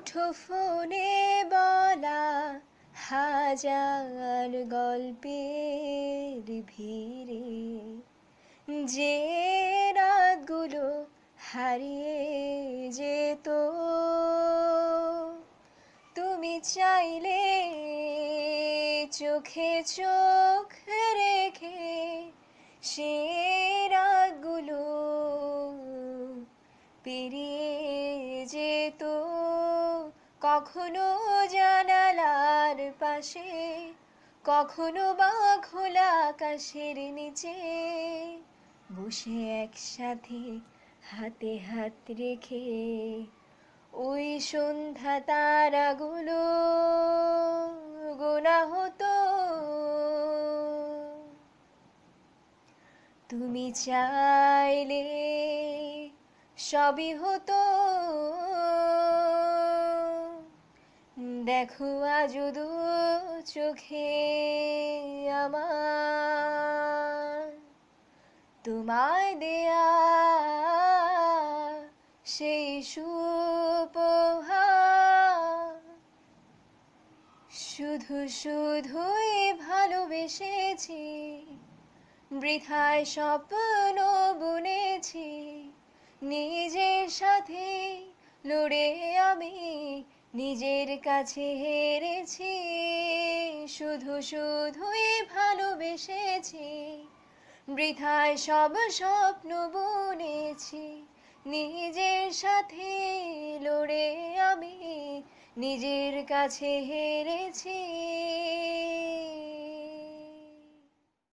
মুঠোফোনে বলা হাজার গল্পের ভিড়ে যে রাতগুলো হারিয়ে যেত, তুমি চাইলে চোখে চোখ রেখে সে রাতগুলো পেরিয়ে যেত। কখনো জানালার পাশে, কখনো বা খোলা আকাশের নিচে বসে একসাথে হাতে হাত রেখে ওই সন্ধ্যা তারাগুলো গোনা হতো। তুমি চাইলে সবই হতো। দেখো আজও দু চোখে আমার তোমায় দেয়া সেই সুপহার। শুধু শুধুই ভালোবেসেছি, বৃথায় স্বপ্ন বুনেছি, নিজের সাথে লড়ে আমি নিজের কাছে হেরেছি। শুধু শুধুই ভালোবেসেছি, বৃথায় সব স্বপ্ন বুনেছি, নিজের সাথে লড়ে আমি নিজের কাছে হেরেছি।